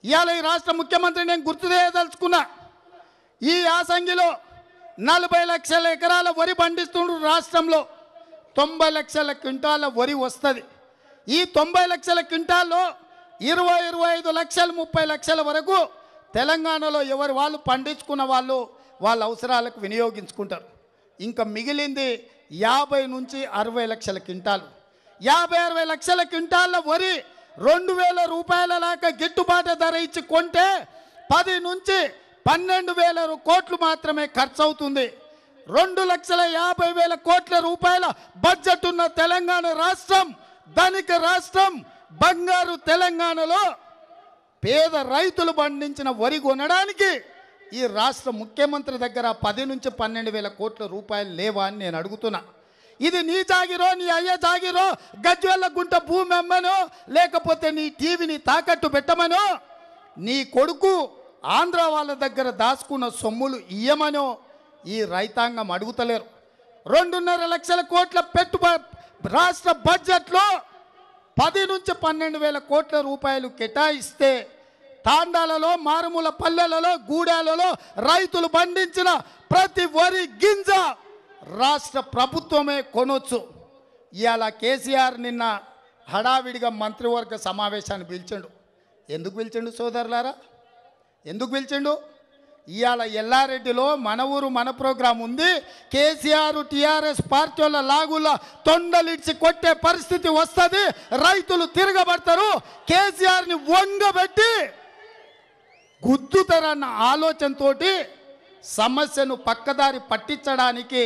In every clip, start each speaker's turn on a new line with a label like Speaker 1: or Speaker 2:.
Speaker 1: ఇవాళ ఈ రాష్ట్ర ముఖ్యమంత్రి నేను గుర్తు చేయదలుచుకున్నా, ఈ యాసంగిలో 40 లక్షల ఎకరాల వరి పండిస్తుండ్రు రాష్ట్రంలో. 90 లక్షల క్వింటాల వరి వస్తుంది. ఈ 90 లక్షల క్వింటాల్లో 25 లక్షలు 30 లక్షల వరకు తెలంగాణలో ఎవరు వాళ్ళు పండించుకున్న వాళ్ళు వాళ్ళ అవసరాలకు వినియోగించుకుంటారు. ఇంకా మిగిలింది 50 నుంచి 60 లక్షల క్వింటాలు. 50-60 లక్షల క్వింటాల వరి 2000 రూపాయల దాకా గిట్టుబాటు ధర ఇచ్చి కొంటే 10 నుంచి 12,000 కోట్లు మాత్రమే ఖర్చు అవుతుంది. 2,50,000 కోట్ల రూపాయల బడ్జెట్ ఉన్న తెలంగాణ రాష్ట్రం, ధనిక రాష్ట్రం, బంగారు తెలంగాణలో పేద రైతులు పండించిన వరి కొనడానికి ఈ రాష్ట్ర ముఖ్యమంత్రి దగ్గర 10 నుంచి 12,000 కోట్ల రూపాయలు లేవా అని నేను అడుగుతున్నా. ఇది నీ జాగిరో, నీ అయ్య జాగిరో, గజ్వెల్ల గుంట భూమి అమ్మనో, లేకపోతే నీ టీవీని తాకట్టు పెట్టమనో, నీ కొడుకు ఆంధ్ర వాళ్ళ దగ్గర దాచుకున్న సొమ్ములు ఇయ్యమనో ఈ రైతాంగం అడుగుతలేరు. 2.5 లక్షల కోట్ల రాష్ట్ర బడ్జెట్లో 10 నుంచి 12,000 కోట్ల రూపాయలు కేటాయిస్తే తాండాలలో, మారుమూల పల్లెలలో, గూడాలలో రైతులు పండించిన ప్రతి వరి గింజ రాష్ట్ర ప్రభుత్వమే కొనొచ్చు. ఇవాళ కేసీఆర్ నిన్న హడావిడిగా మంత్రివర్గ సమావేశాన్ని పిలిచిండు. ఎందుకు పిలిచిండు సోదరులారా? ఎందుకు పిలిచిండు? ఇవాళ ఎల్లారెడ్డిలో మన ఊరు మన ప్రోగ్రాం ఉంది. కేసీఆర్ టీఆర్ఎస్ పార్టీ వాళ్ళ లాగుల తొండలిడ్చి కొట్టే పరిస్థితి వస్తుంది. రైతులు తిరగబడతారు. కేసీఆర్ని వంగబెట్టి గుద్దుతారన్న ఆలోచనతో సమస్యను పక్కదారి పట్టించడానికి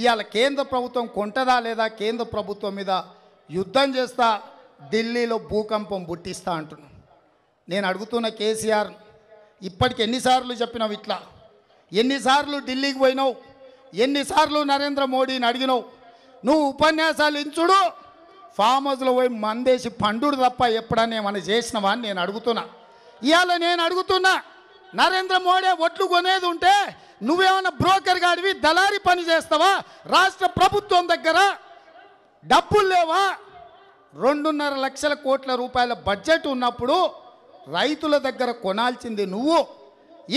Speaker 1: ఇవాళ కేంద్ర ప్రభుత్వం కొంటదా లేదా, కేంద్ర ప్రభుత్వం మీద యుద్ధం చేస్తా, ఢిల్లీలో భూకంపం పుట్టిస్తా అంటున్నాను. నేను అడుగుతున్న కేసీఆర్, ఇప్పటికి ఎన్నిసార్లు చెప్పినావు ఇట్లా? ఎన్నిసార్లు ఢిల్లీకి పోయినావు? ఎన్నిసార్లు నరేంద్ర మోడీని అడిగినావు? నువ్వు ఉపన్యాసాలు ఇచ్చుడు, ఫామ్ హౌస్లో పోయి మందేసి పండుడు తప్ప ఎప్పుడన్నా ఏమైనా చేసినావా అని నేను అడుగుతున్నా. ఇవాళ నేను అడుగుతున్నా, నరేంద్ర మోడీ ఒట్లు కొనేది ఉంటే నువ్వేమన్నా బ్రోకర్ గాడివి దళారీ పని చేస్తావా? రాష్ట్ర ప్రభుత్వం దగ్గర డబ్బులు లేవా? 2.5 లక్షల కోట్ల రూపాయల బడ్జెట్ ఉన్నప్పుడు రైతుల దగ్గర కొనాల్సింది నువ్వు.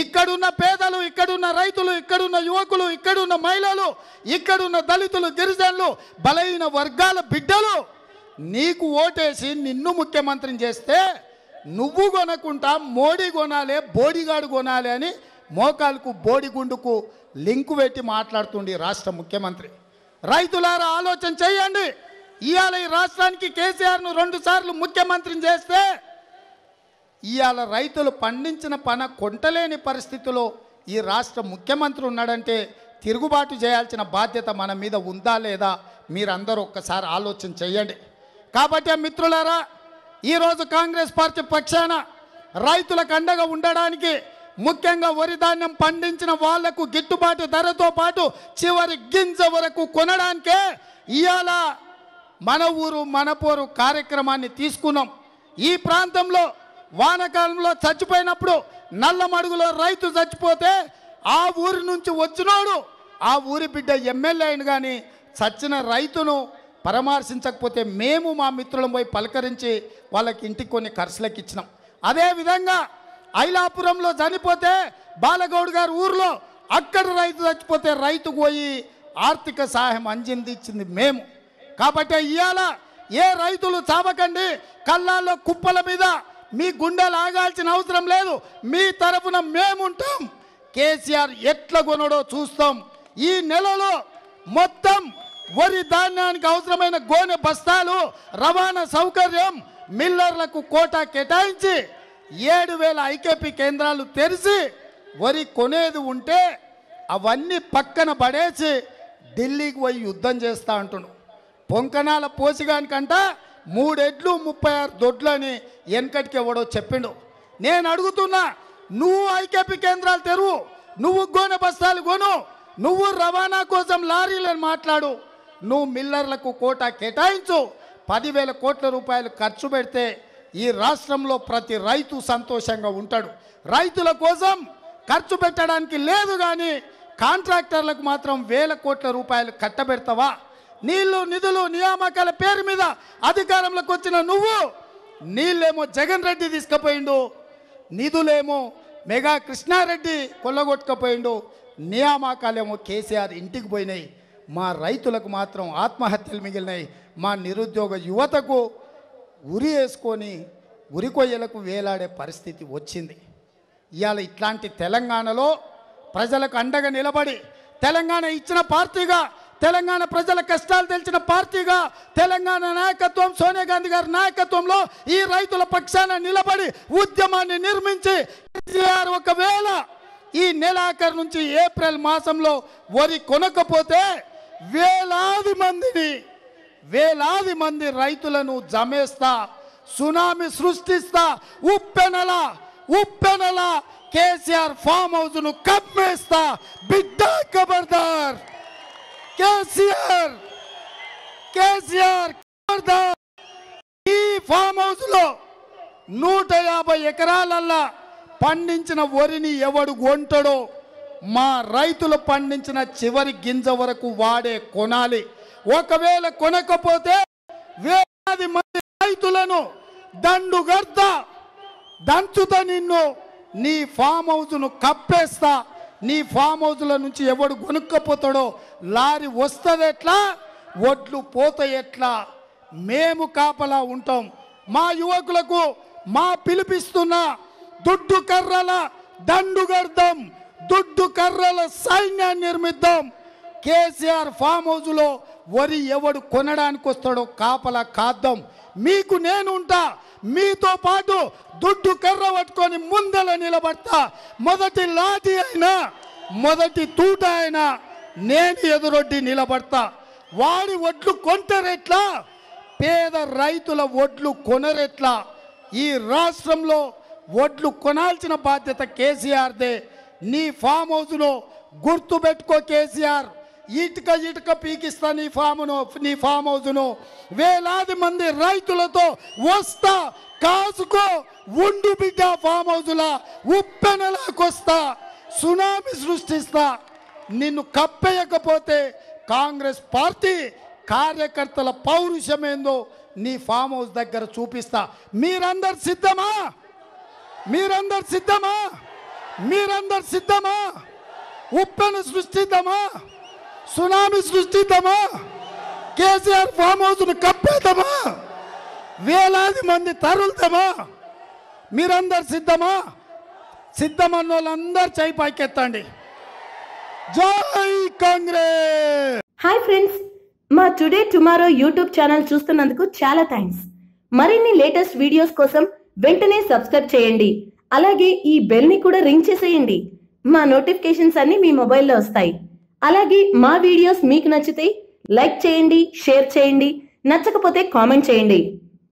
Speaker 1: ఇక్కడున్న పేదలు, ఇక్కడున్న రైతులు, ఇక్కడున్న యువకులు, ఇక్కడున్న మహిళలు, ఇక్కడున్న దళితులు, గిరిజనులు, బలహీన వర్గాల బిడ్డలు నీకు ఓటేసి నిన్ను ముఖ్యమంత్రిని చేస్తే నువ్వు కొనకుండా మోడీ కొనాలి, బోడిగాడు కొనాలి అని మోకాలకు బోడిగుండుకు లింకు పెట్టి మాట్లాడుతుండి రాష్ట్ర ముఖ్యమంత్రి. రైతులారా ఆలోచన చేయండి. ఇవాళ ఈ రాష్ట్రానికి కేసీఆర్ను 2 సార్లు ముఖ్యమంత్రిని చేస్తే ఇవాళ రైతులు పండించిన కొంటలేని పరిస్థితిలో ఈ రాష్ట్ర ముఖ్యమంత్రి ఉన్నాడంటే తిరుగుబాటు చేయాల్సిన బాధ్యత మన మీద ఉందా లేదా మీరందరూ ఒక్కసారి ఆలోచన చేయండి. కాబట్టి మిత్రులారా, ఈరోజు కాంగ్రెస్ పార్టీ పక్షాన రైతులకు అండగా ఉండడానికి, ముఖ్యంగా వరి ధాన్యం పండించిన వాళ్లకు గిట్టుబాటు ధరతో పాటు చివరి గింజ వరకు కొనడానికే ఇవాళ మన ఊరు మన పోరు కార్యక్రమాన్ని తీసుకున్నాం. ఈ ప్రాంతంలో వానకాలంలో చచ్చిపోయినప్పుడు నల్లమడుగులో రైతు చచ్చిపోతే ఆ ఊరి నుంచి వచ్చినోడు ఆ ఊరి బిడ్డ ఎమ్మెల్యే అయిన కానీ చచ్చిన రైతును పరామర్శించకపోతే మేము మా మిత్రులం పోయి పలకరించి వాళ్ళకి ఇంటికి కొన్ని ఖర్చులకు ఇచ్చినాం. అదేవిధంగా ఐలాపురంలో చనిపోతే బాలగౌడ్ గారి ఊర్లో అక్కడ రైతు చచ్చిపోతే రైతుకు పోయి ఆర్థిక సహాయం అందించింది మేము. కాబట్టి ఇవాళ ఏ రైతులు చావకండి, కళ్ళాల్లో కుప్పల మీద మీ గుండెలు ఆగాల్సిన అవసరం లేదు. మీ తరఫున మేముంటాం. కేసీఆర్ ఎట్లా కొనడో చూస్తాం. ఈ నెలలో మొత్తం వరి ధాన్యానికి అవసరమైన గోనె బస్తాలు, రవాణా సౌకర్యం, మిల్లర్లకు కోటా కేటాయించి 7,000 ఐకేపీ కేంద్రాలు తెరిచి వరి కొనేది ఉంటే అవన్నీ పక్కన పడేసి ఢిల్లీకి పోయి యుద్ధం చేస్తా అంటున్నాడు. పొంకనాల పోసిగానికంట 3 ఎడ్లు 36 దొడ్లు అని వెనకటికి ఎవడో చెప్పిండు. నేను అడుగుతున్నా, నువ్వు ఐకేపీ కేంద్రాలు తెరువు, నువ్వు గోనె బస్తాలు కొను, నువ్వు రవాణా కోసం లారీలను మాట్లాడు, నువ్వు మిల్లర్లకు కోటా కేటాయించు. 10,000 కోట్ల రూపాయలు ఖర్చు పెడితే ఈ రాష్ట్రంలో ప్రతి రైతు సంతోషంగా ఉంటాడు. రైతుల కోసం ఖర్చు పెట్టడానికి లేదు కానీ కాంట్రాక్టర్లకు మాత్రం 1,000 కోట్ల రూపాయలు కట్టబెడతావా? నీళ్లు, నిధులు, నియామకాల పేరు మీద అధికారంలోకి వచ్చిన నువ్వు నీళ్ళేమో జగన్ రెడ్డి తీసుకుపోయిండు, నిధులేమో మెగా కృష్ణారెడ్డి కొల్లగొట్టుకపోయిండు, నియామకాలేమో కేసీఆర్ ఇంటికి పోయినాయి. మా రైతులకు మాత్రం ఆత్మహత్యలు మిగిలినాయి. మా నిరుద్యోగ యువతకు ఉరి వేసుకొని ఉరికొయ్యలకు వేలాడే పరిస్థితి వచ్చింది. ఇవాళ ఇట్లాంటి తెలంగాణలో ప్రజలకు అండగా నిలబడి తెలంగాణ ఇచ్చిన పార్టీగా, తెలంగాణ ప్రజల కష్టాలు తెలిసిన పార్టీగా తెలంగాణ నాయకత్వం, సోనియా గాంధీ గారి నాయకత్వంలో ఈ రైతుల పక్షాన నిలబడి ఉద్యమాన్ని నిర్మించి కేసీఆర్ ఒకవేళ ఈ నెలాఖరు నుంచి ఏప్రిల్ మాసంలో వరి కొనకపోతే వేలాది మంది రైతులను జమేస్తా, సునామీ సృష్టిస్తా, ఉప్పెనల కేసీఆర్ ఫామ్ హౌస్ ను కమ్మేస్తా. బిడ్డ ఖబర్దార్, కేసీఆర్ ఖబర్దార్. ఈ ఫామ్ హౌస్ లో 150 ఎకరాలల్లా పండించిన వరిని ఎవడు కొంటాడో మా రైతులు పండించిన చివరి గింజ వరకు వాడే కొనాలి. ఒకవేళ కొనకపోతే వేలాది మంది రైతులను దంచుతా, నిన్ను నీ ఫామ్ హౌస్ను కప్పేస్తా. నీ ఫామ్ హౌస్ల నుంచి ఎవడు కొనుక్కపోతాడో లారీ వస్తుంది ఎట్లా, ఒడ్లు పోతాయి ఎట్లా, మేము కాపలా ఉంటాం. మా యువకులకు మా పిలిపిస్తున్న దుడ్డు కర్రల దండుగర్దం, దుడ్డు కర్రల సైన్యాన్ని నిర్మిద్దాం. కేసీఆర్ ఫామ్ హౌస్లో వరి ఎవడు కొనడానికి వస్తాడో కాపలా కాద్దాం. మీకు నేనుంటా, మీతో పాటు దుడ్డు కర్ర పట్టుకొని ముందల నిలబడతా. మొదటి లాఠీ అయినా మొదటి తూట అయినా నేను ఎదురొడ్డి నిలబడతా. వాడి ఒడ్లు కొంటరెట్లా, పేద రైతుల ఒడ్లు కొనరెట్లా. ఈ రాష్ట్రంలో ఒడ్లు కొనాల్సిన బాధ్యత కేసీఆర్దే. నీ ఫామ్ హౌస్లో గుర్తు పెట్టుకో కేసీఆర్, ఇటుక పీకిస్తా నీ ఫామ్ హౌస్ను. వేలాది మంది రైతులతో వస్తా, కాసుకో, ఉండు బిడ్డ ఫామ్ హౌస్లా. ఉప్పెనలాకొస్తా, సునామీ సృష్టిస్తా. నిన్ను కప్పేయకపోతే కాంగ్రెస్ పార్టీ కార్యకర్తల పౌరుషమేందో నీ ఫామ్ హౌస్ దగ్గర చూపిస్తా. మీరందరు సిద్ధమా? ఉప్పెను సృష్టిద్దామా? సునామీ సృష్టిద్దామా? కేసీఆర్ ఫామ్ హౌస్ను కప్పేద్దామా? వేలాది మంది తరులుతామా? మీరందరు సిద్ధమన్న వాళ్ళందరూ చేయి పైకెత్తండి. జై కాంగ్రెస్.
Speaker 2: హాయ్ ఫ్రెండ్స్, మా టుడే టుమారో యూట్యూబ్ ఛానల్ చూస్తున్నందుకు చాలా థ్యాంక్స్. మరిన్ని లేటెస్ట్ వీడియోస్ కోసం వెంటనే సబ్స్క్రైబ్ చేయండి. అలాగే ఈ బెల్ ని కూడా రింగ్ చేసేయండి. మా నోటిఫికేషన్స్ అన్ని మీ మొబైల్లో వస్తాయి. అలాగే మా వీడియోస్ మీకు నచ్చితే లైక్ చేయండి, షేర్ చేయండి, నచ్చకపోతే కామెంట్ చేయండి.